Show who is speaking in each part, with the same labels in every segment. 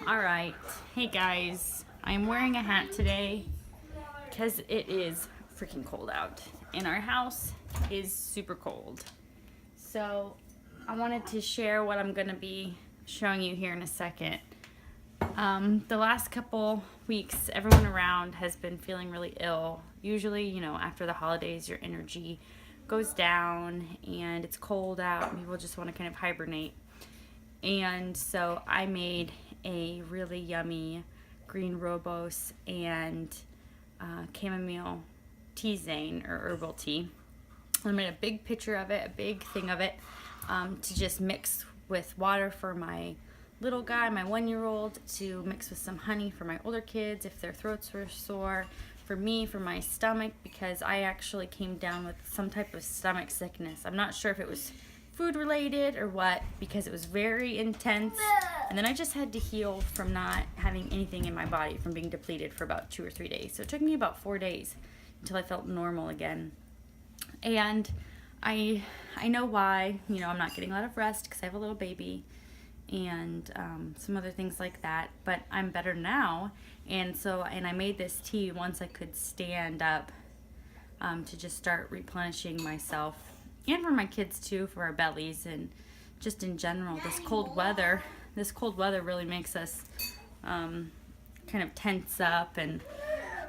Speaker 1: Alright, hey guys, I'm wearing a hat today because it is freaking cold out and our house is super cold. So I wanted to share what I'm going to be showing you here in a second. The last couple weeks, everyone around has been feeling really ill. Usually, after the holidays, your energy goes down and it's cold out and people just want to kind of hibernate. And so I made a really yummy green rooibos and chamomile Tisane or herbal tea. I made a big picture of it, a big thing of it, to just mix with water for my little guy, my 1-year-old, to mix with some honey for my older kids if their throats were sore, for me, for my stomach, because I actually came down with some type of stomach sickness. I'm not sure if it was food related or what, because it was very intense, and then I just had to heal from not having anything in my body, from being depleted for about 2 or 3 days. So it took me about 4 days until I felt normal again. And I know why. I'm not getting a lot of rest because I have a little baby and some other things like that, but I'm better now. And I made this tea once I could stand up, to just start replenishing myself, and for my kids too, for our bellies, and just in general. This cold weather really makes us kind of tense up and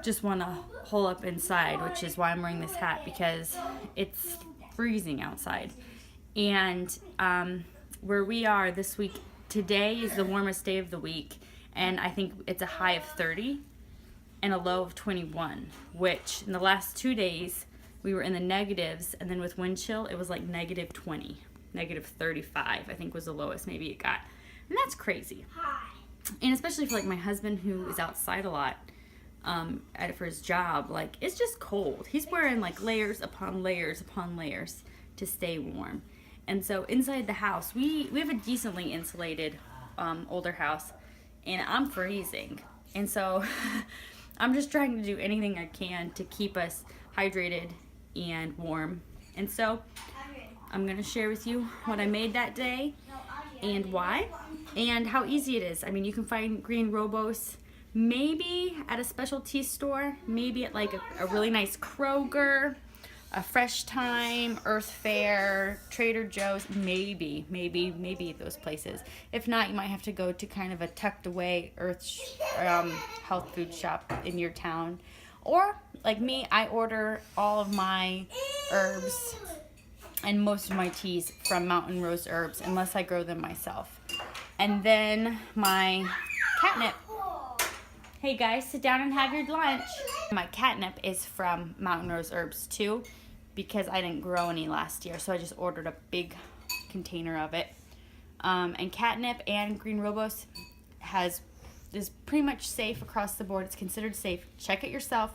Speaker 1: just want to hole up inside, which is why I'm wearing this hat, because it's freezing outside. And where we are this week, today is the warmest day of the week, and I think it's a high of 30 and a low of 21, which in the last 2 days we were in the negatives, and then with wind chill it was like negative 20, negative 35 I think was the lowest maybe it got. And that's crazy. And especially for like my husband, who is outside a lot for his job, like, it's just cold. He's wearing like layers upon layers upon layers to stay warm. And so inside the house, we have a decently insulated older house, and I'm freezing. And so I'm just trying to do anything I can to keep us hydrated and warm. And so I'm going to share with you what I made that day and why and how easy it is. I mean, you can find green rooibos maybe at a specialty store, maybe at like a really nice Kroger, a Fresh Time, Earth Fare, Trader Joe's, maybe those places. If not, you might have to go to kind of a tucked away health food shop in your town. Or, like me, I order all of my herbs and most of my teas from Mountain Rose Herbs, unless I grow them myself. And then my catnip. Hey guys, sit down and have your lunch. My catnip is from Mountain Rose Herbs too, because I didn't grow any last year, so I just ordered a big container of it. And catnip and green rooibos is pretty much safe across the board. It's considered safe. Check it yourself.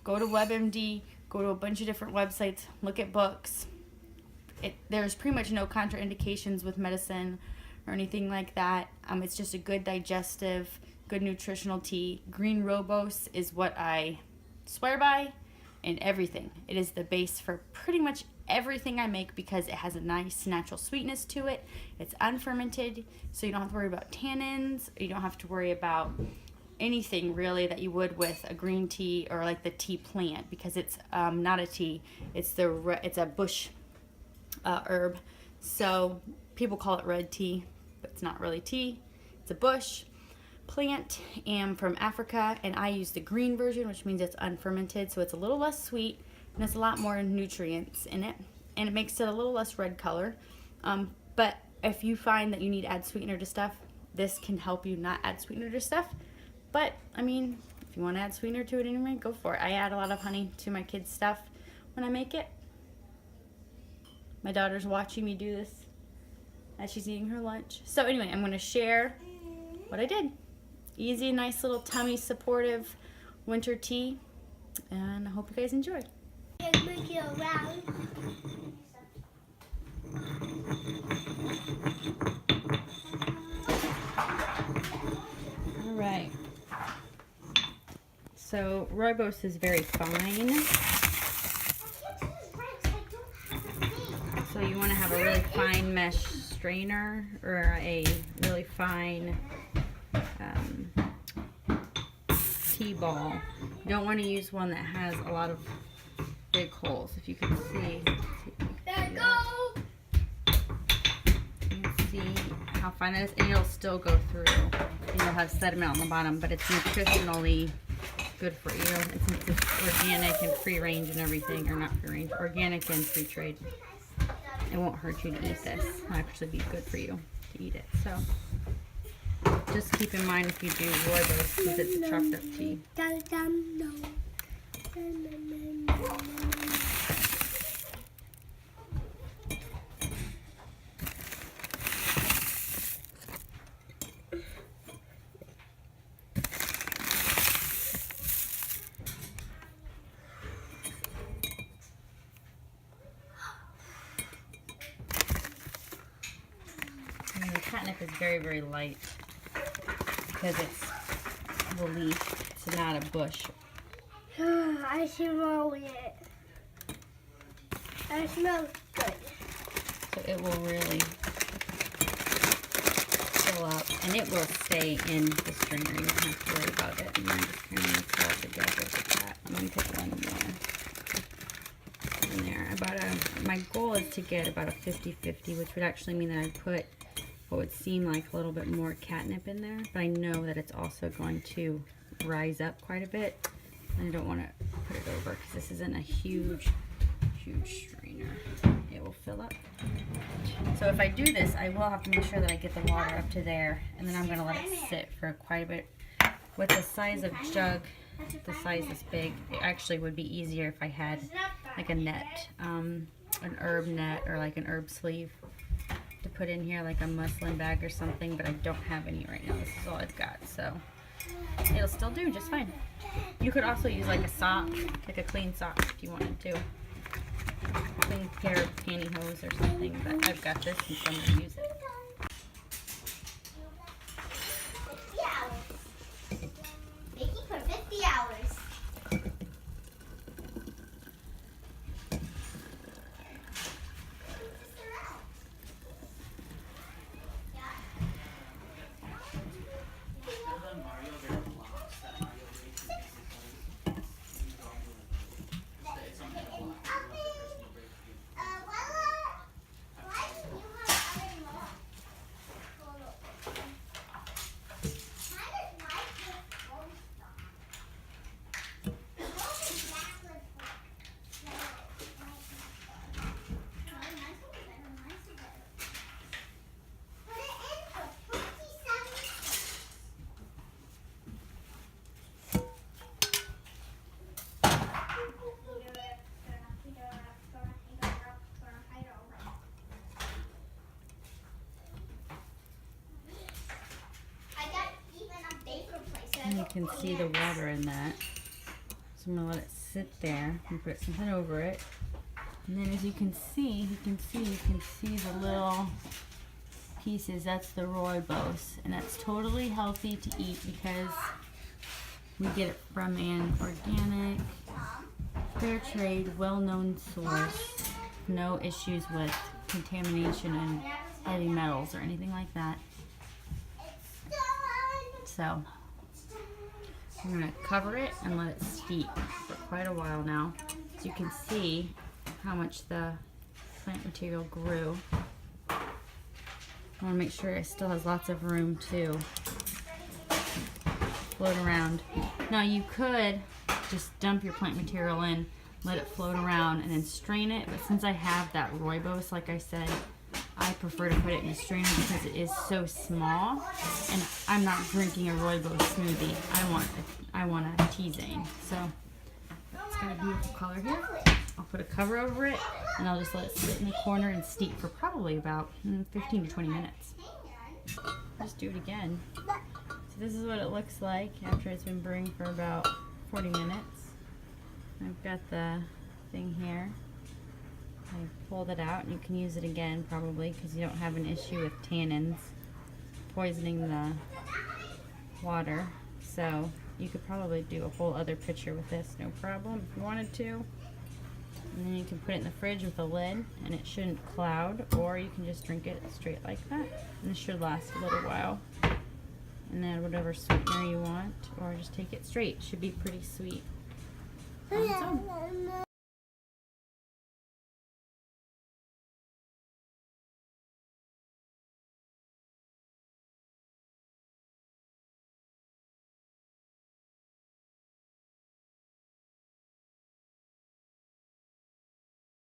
Speaker 1: Go to WebMD. Go to a bunch of different websites. Look at books. There's pretty much no contraindications with medicine or anything like that. It's just a good digestive, good nutritional tea. Green rooibos is what I swear by in everything. It is the base for pretty much everything I make, because it has a nice natural sweetness to it. It's unfermented, so you don't have to worry about tannins. You don't have to worry about anything really that you would with a green tea or like the tea plant, because it's not a tea. It's a bush herb. So people call it red tea, but it's not really tea. It's a bush plant, and from Africa, and I use the green version, which means it's unfermented, so it's a little less sweet and it's a lot more nutrients in it, and it makes it a little less red color. But if you find that you need to add sweetener to stuff, this can help you not add sweetener to stuff. But I mean, if you want to add sweetener to it anyway, go for it. I add a lot of honey to my kids' stuff when I make it. My daughter's watching me do this as she's eating her lunch. So anyway, I'm going to share what I did. Easy, nice little tummy supportive winter tea, and I hope you guys enjoy.
Speaker 2: Move you around.
Speaker 1: All right. So rooibos is very fine. So you want to have a really fine mesh strainer or a really fine tea ball. You don't want to use one that has a lot of big holes. If you can see,
Speaker 2: There go.
Speaker 1: you can see how fine that is, and it'll still go through. And you'll have sediment on the bottom, but it's nutritionally good for you. And since it's organic and free range and everything, or not free range, organic and free trade, it won't hurt you to eat this. It'll actually be good for you to eat it. So just keep in mind if you do rooibos, because it's a chopped up tea. And the catnip is very, very light because it's the leaf. It's not a bush.
Speaker 2: I smell it. I smell good.
Speaker 1: So it will really fill up, and it will stay in the strainer. You don't have to worry about it. And I'm just kind of mix it all together with that. I'm going to put one more in there. My goal is to get about a 50-50, which would actually mean that I'd put what would seem like a little bit more catnip in there, but I know that it's also going to rise up quite a bit, and I don't want to put it over because this isn't a huge strainer. It will fill up. So if I do this, I will have to make sure that I get the water up to there, and then I'm going to let it sit for quite a bit. With the size of jug, the size this big, it actually would be easier if I had like a net, an herb net, or like an herb sleeve to put in here, like a muslin bag or something, but I don't have any right now. This is all I've got, so it'll still do just fine. You could also use like a sock, like a clean sock if you wanted to. Clean pair of pantyhose or something, but I've got this and so I'm going to use it.
Speaker 2: 50 hours. Baking for 50 hours.
Speaker 1: And you can see the water in that. So I'm going to let it sit there and put something over it. And then as you can see the little pieces. That's the rooibos. And that's totally healthy to eat because we get it from an organic, fair trade, well-known source. No issues with contamination and heavy metals or anything like that. So I'm going to cover it and let it steep for quite a while now. So you can see how much the plant material grew. I want to make sure it still has lots of room to float around. Now you could just dump your plant material in, let it float around, and then strain it. But since I have that rooibos, like I said, I prefer to put it in a strainer because it is so small, and I'm not drinking a rooibos smoothie. I want a Tisane. So it's got a beautiful color here. I'll put a cover over it, and I'll just let it sit in the corner and steep for probably about 15 to 20 minutes. Just do it again. So this is what it looks like after it's been brewing for about 40 minutes. I've got the thing here. I pulled it out, and you can use it again probably because you don't have an issue with tannins poisoning the water. So you could probably do a whole other pitcher with this, no problem, if you wanted to. And then you can put it in the fridge with a lid, and it shouldn't cloud, or you can just drink it straight like that. And this should last a little while. and add whatever sweetener you want, or just take it straight. Should be pretty sweet on its own.